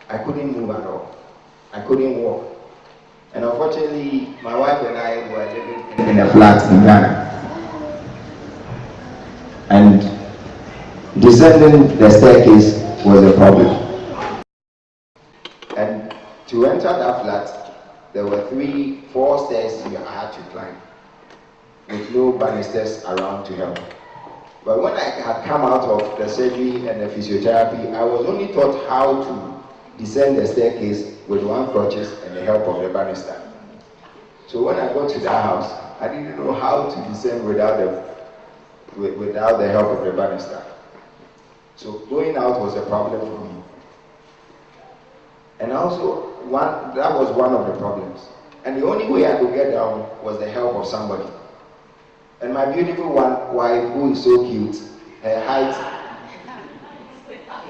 I couldn't move at all. I couldn't walk. And unfortunately, my wife and I were living in a flat in Ghana. And descending the staircase was a problem. And to enter that flat, there were 4 stairs I had to climb, with no banisters around to help. But when I had come out of the surgery and the physiotherapy, I was only taught how to descend the staircase with 1 crutches and the help of the banister. So when I got to that house, I didn't know how to descend without the help of the banister. So going out was a problem for me. And also, that was one of the problems. And the only way I could get down was the help of somebody. And my beautiful wife, who is so cute, her height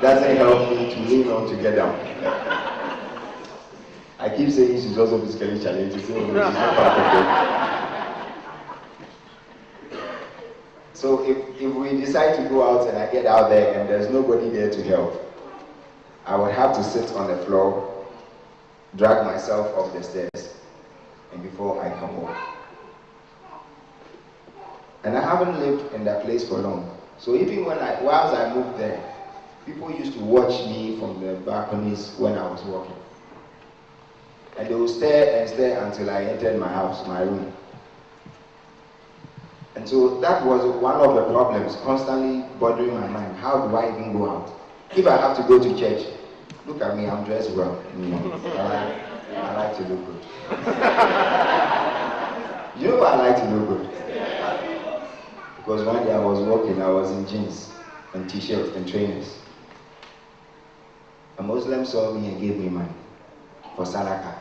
doesn't help me to lean on to get down. I keep saying she's also physically challenged, so she's not part of it. So if we decide to go out and I get out there and there's nobody there to help, I would have to sit on the floor, drag myself up the stairs, and before I come home. And I haven't lived in that place for long. So even whilst I moved there, people used to watch me from the balconies when I was walking. And they would stare and stare until I entered my house, my room. And so that was one of the problems, constantly bothering my mind. How do I even go out? If I have to go to church, look at me, I'm dressed well. I like to look good. You know I like to look good? Because one day I was walking, I was in jeans and t-shirt and trainers. A Muslim saw me and gave me money for Salaka.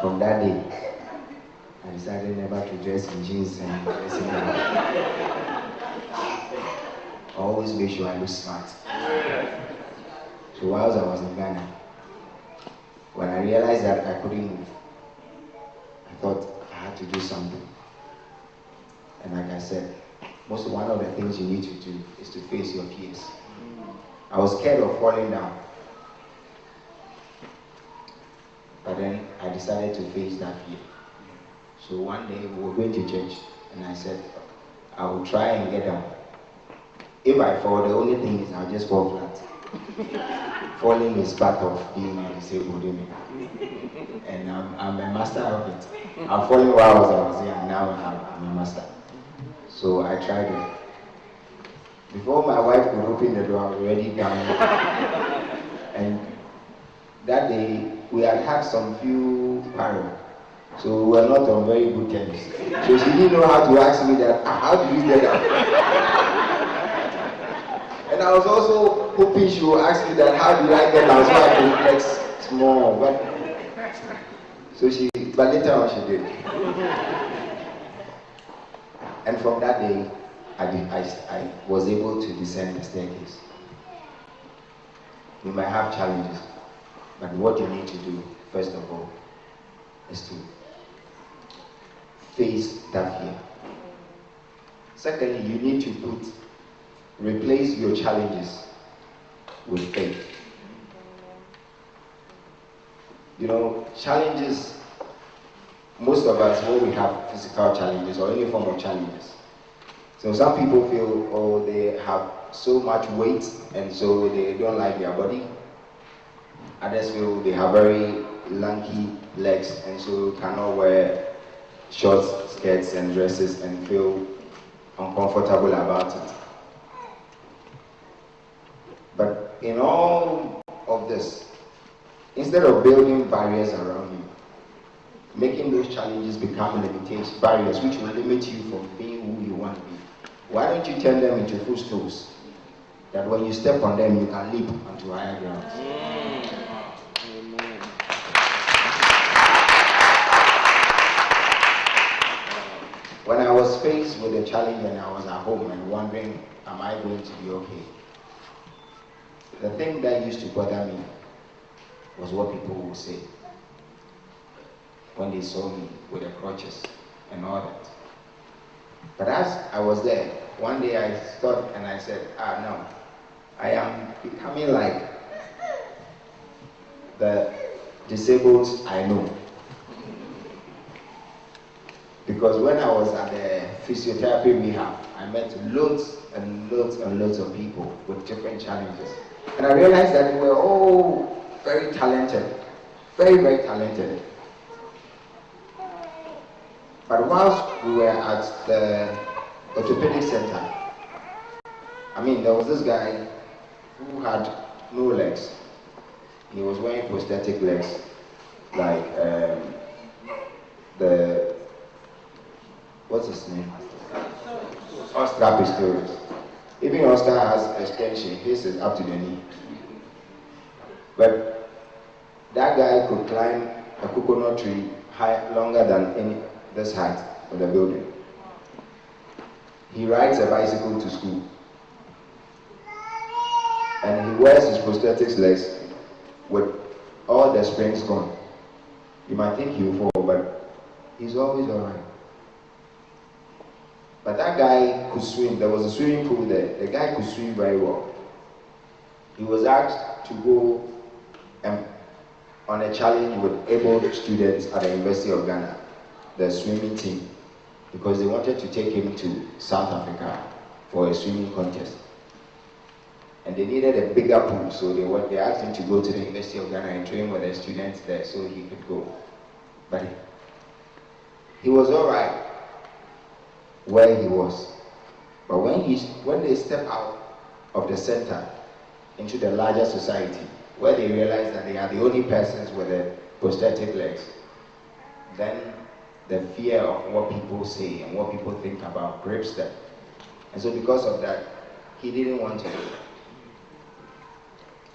From that day, I decided never to dress in jeans and dressing gown. I always make sure I look smart. So whilst I was in Ghana, when I realized that I couldn't move, I thought I had to do something. And like I said, one of the things you need to do is to face your fears. I was scared of falling down. But then I decided to face that fear. So one day we were going to church and I said, I will try and get down. If I fall, the only thing is I'll just fall flat. Falling is part of being a disabled woman. And I'm a master of it. I'm falling while I was young, now I'm a master. So I tried it. Before my wife could open the door, I was already down. And that day, we had some few quarrels. So we were not on very good terms. So she didn't know how to ask me that, how do you get out? And I was also hoping she would ask me that, how do I get out so I can flex small. But later on she did. And from that day, I was able to descend the staircase. You might have challenges, but what you need to do, first of all, is to face that fear. Secondly, you need to replace your challenges with faith. You know, challenges, most of us, when we have physical challenges or any form of challenges, so some people feel, oh, they have so much weight and so they don't like their body. Others feel they have very lanky legs and so cannot wear short skirts and dresses and feel uncomfortable about it. But in all of this, instead of building barriers around you, making those challenges become limitations, barriers which will limit you from being who you want to be, why don't you turn them into footstools that when you step on them, you can leap onto higher grounds? When I was faced with a challenge and I was at home and wondering, am I going to be okay? The thing that used to bother me was what people would say when they saw me with the crutches and all that. But as I was there, one day I stopped and I said, no, I am becoming like the disabled I know. Because when I was at the physiotherapy rehab, I met loads and loads and loads of people with different challenges. And I realized that they were all very talented, very, very talented. But whilst we were at the orthopedic center, there was this guy who had no legs. He was wearing prosthetic legs, like what's his name? Oscar Pistorius. Even Oscar has extension, his is up to the knee. But that guy could climb a coconut tree longer than this height of the building. He rides a bicycle to school. And he wears his prosthetic legs with all the springs gone. You might think he'll fall, but he's always alright. But that guy could swim. There was a swimming pool there. The guy could swim very well. He was asked to go on a challenge with able students at the University of Ghana, the swimming team, because they wanted to take him to South Africa for a swimming contest. And they needed a bigger pool, so they asked him to go to the University of Ghana and train with the students there so he could go. But he was alright where he was. But when they step out of the center into the larger society, where they realize that they are the only persons with the prosthetic legs, then the fear of what people say and what people think about grips them. And so because of that, he didn't want to.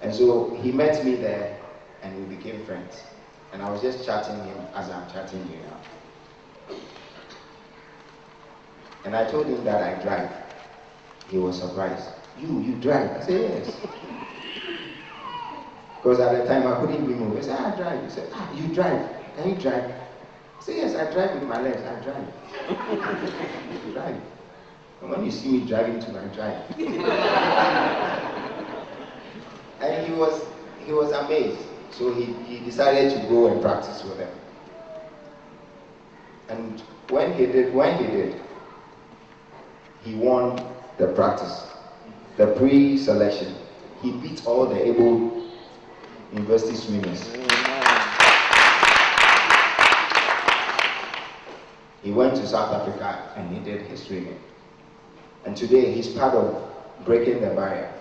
And so he met me there and we became friends. And I was just chatting him as I'm chatting you now. And I told him that I drive. He was surprised. You drive? I said, yes. Because at the time I couldn't even move. I said, I drive. He said, you drive? Can you drive? I said, yes, I drive with my legs. I drive. I drive. And when you see me driving too, I drive. And he was amazed. So he decided to go and practice with them. And when he did, he won the practice, the pre-selection. He beat all the able university swimmers. He went to South Africa and he did his swimming. And today he's part of breaking the barrier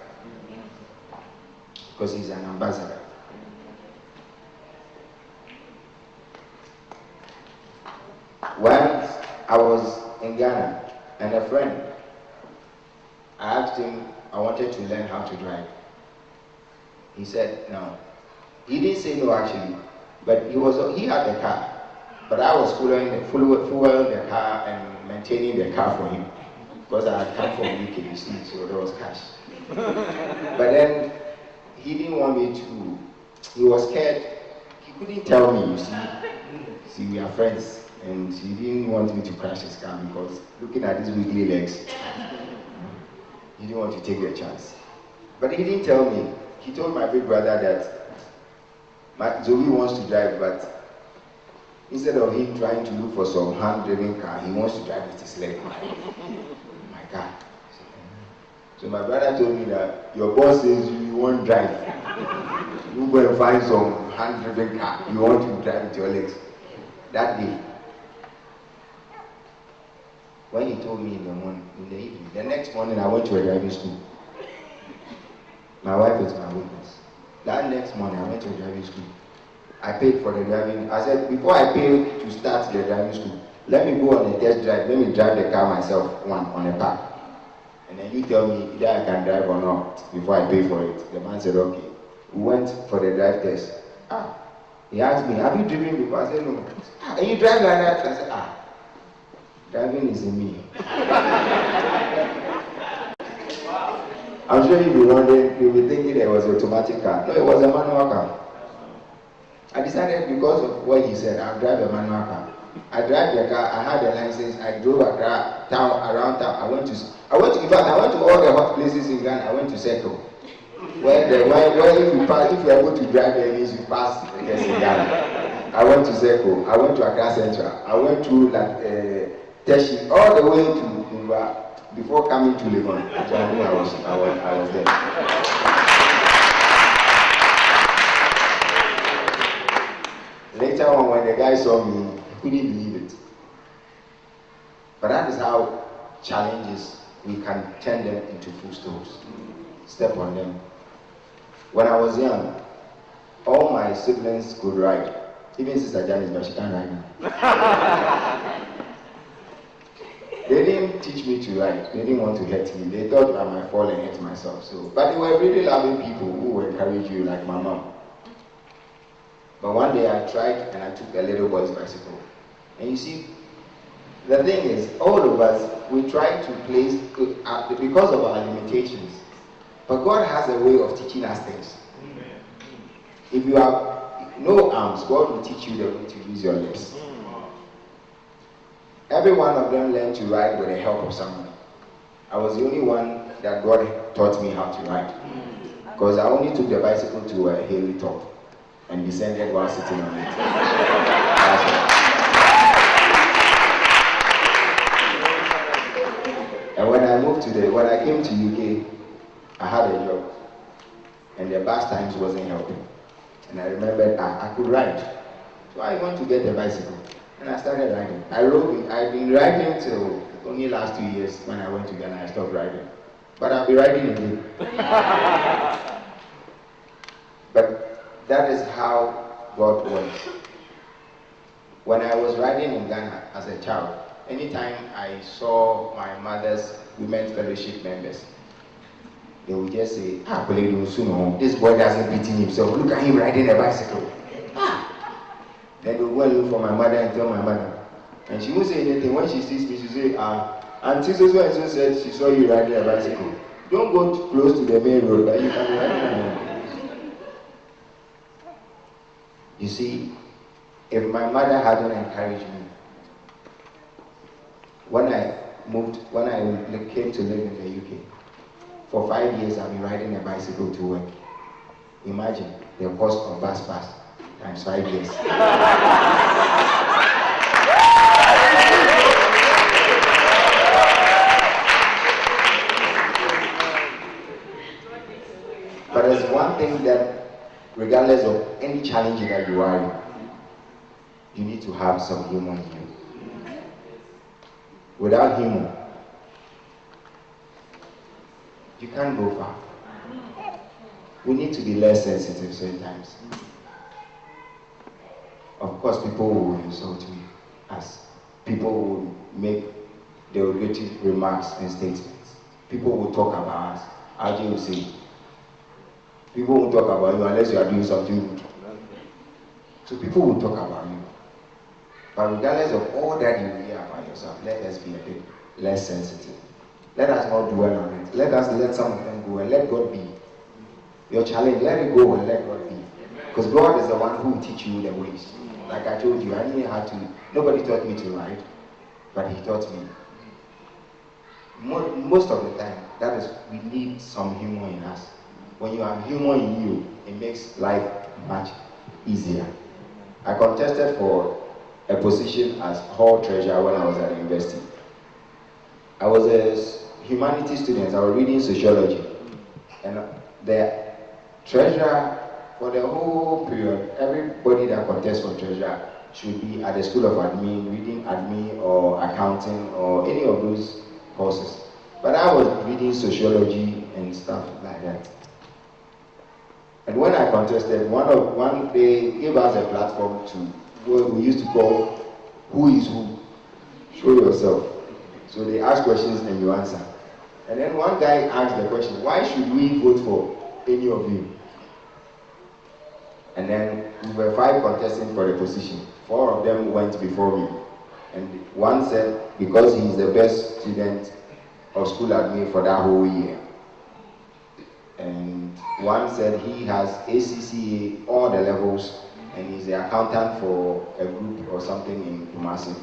because he's an ambassador. Once I was in Ghana and a friend, I asked him, I wanted to learn how to drive. He said no. He didn't say no actually, but he had the car. But I was fueling the car and maintaining the car for him. Because I had come from UK, you see, so there was cash. But then he didn't want me to, he was scared. He couldn't tell me, you see. See, we are friends. And he didn't want me to crash his car because looking at his wiggly legs, he didn't want to take the chance. But he didn't tell me. He told my big brother that Zoe wants to drive, but instead of him trying to look for some hand-driven car, he wants to drive with his leg. My God. So my brother told me that your boss says you won't drive. You go and find some hand-driven car. You want to drive with your legs. That day, when he told me in the evening, the next morning I went to a driving school. My wife is my witness. That next morning I went to a driving school. I paid for the driving. I said, before I pay to start the driving school, let me go on a test drive. Let me drive the car myself, on a park. And then you tell me either I can drive or not before I pay for it. The man said, okay. We went for the drive test. He asked me, have you driven before? I said, no. And you drive like that? I said, driving is in me. I'm sure you'll be wondering, you'll be thinking it was an automatic car. No, it was a manual car. I decided because of what he said, I'll drive a manual car. I drive the car, I had a license, I drove around town. I went to all the hot places in Ghana. I went to settle. When if you pass, if you are able to drive there, means you pass the test in Ghana. I went to Zeko, I went to Accra Central, I went to like Teshi, all the way to Uva before coming to Legon. I was there. Later on, when the guy saw me, he couldn't believe it. But that is how challenges, we can turn them into footstones. Step on them. When I was young, all my siblings could ride. Even Sister Janice, but she can't ride now. They didn't teach me to ride. They didn't want to hurt me. They thought I might fall and hurt myself. But they were really loving people who would encourage you, like my mom. But one day I tried and I took a little boy's bicycle. And you see, the thing is, all of us, we try to place, because of our limitations. But God has a way of teaching us things. If you have no arms, God will teach you the way to use your lips. Every one of them learned to ride with the help of someone. I was the only one that God taught me how to ride. Because I only took the bicycle to a hilly top and descended while sitting on it. And when I came to UK, I had a job. And the bus times wasn't helping. And I remembered I could ride. So I went to get the bicycle. And I started riding. I've been riding till only last 2 years. When I went to Ghana, I stopped riding. But I'll be riding again. But that is how God works. When I was riding in Ghana as a child, anytime I saw my mother's women's fellowship members, they would just say, this boy doesn't beat himself. Look at him riding a bicycle. Then they would go and look for my mother and tell my mother. And she won't say anything. When she sees me, she say, Auntie so said she saw you riding a bicycle. Don't go too close to the main road, but you can be riding. You see, if my mother hadn't encouraged me, when I came to live in the UK, for 5 years I've been riding a bicycle to work. Imagine the cost of bus pass times 5 years. But there's one thing that, regardless of any challenge that you are in, you need to have some humor in you. Without humor, you can't go far. We need to be less sensitive sometimes. Of course, people will insult me, as people will make derogative remarks and statements. People will talk about us. As you will say, people will talk about you unless you are doing something good. So people will talk about you. But regardless of all that you hear about yourself, let us be a bit less sensitive. Let us not dwell on it. Let us let some of them go and let God be. Your challenge, let it go and let God be. Because God is the one who will teach you the ways. Like I told you, I didn't have to, nobody taught me to ride, but He taught me. Most of the time, that is, we need some humor in us. When you have humor in you, it makes life much easier. I contested for a position as hall treasurer when I was at university. I was a humanities student. I was reading sociology, and the treasurer for the whole period, everybody that contests for treasurer should be at the school of admin, reading admin or accounting or any of those courses. But I was reading sociology and stuff like that. And when I contested, one they gave us a platform to what we used to call "Who is Who?" Show yourself. So they ask questions and you answer. And then one guy asked the question, "Why should we vote for any of you?" And then we were 5 contesting for the position. 4 of them went before me. And one said, because he is the best student of school admin for that whole year. And one said he has ACCA, all the levels, and he's the accountant for a group or something in Kumasi.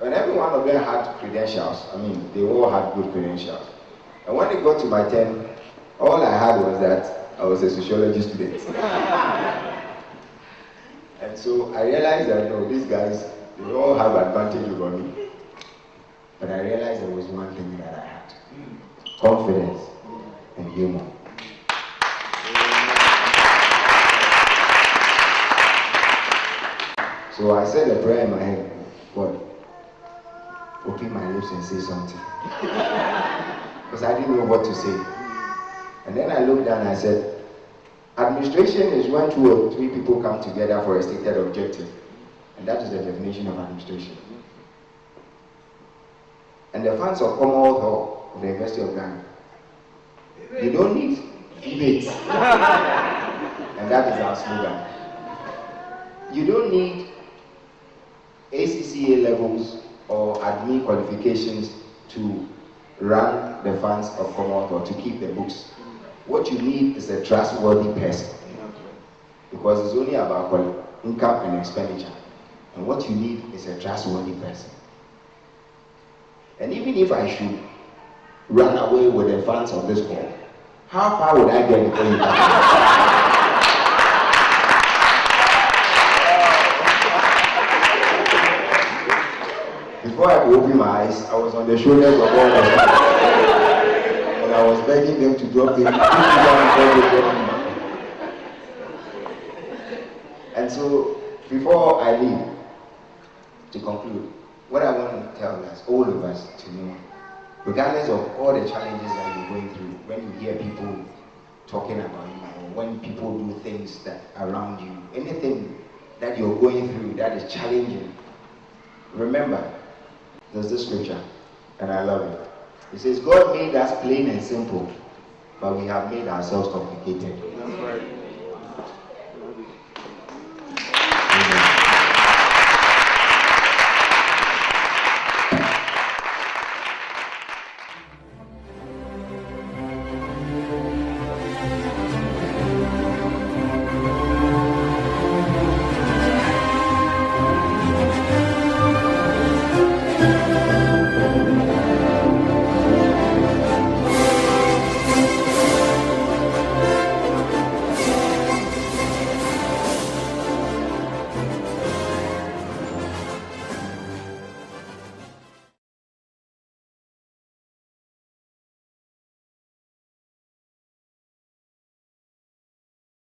And every one of them had credentials. I mean, they all had good credentials. And when it got to my turn, all I had was that I was a sociology student. And so I realized that, no, these guys, they all have advantage over me. But I realized there was one thing that I had. Confidence and humor. So I said a prayer in my head, God, open my lips and say something. Because I didn't know what to say. And then I looked down and I said, administration is when 2 or 3 people come together for a stated objective. And that is the definition of administration. And the fans of Commonwealth Hall of the University of Ghana, you don't need debates. And that is our slogan. You don't need ACCA levels or admin qualifications to run the funds of Commonwealth or to keep the books. What you need is a trustworthy person, because it's only about income and expenditure. And what you need is a trustworthy person. And even if I should run away with the funds of this hall, how far would I get before you come? Before I could open my eyes, I was on the shoulders of all the people. And I was begging them to drop it. And so, before I leave, to conclude, what I want to tell us, all of us, to know, regardless of all the challenges that you're going through, when you hear people talking about you, or when people do things that around you, anything that you're going through that is challenging, remember, there's this scripture, and I love it. It says, God made us plain and simple, but we have made ourselves complicated. That's right.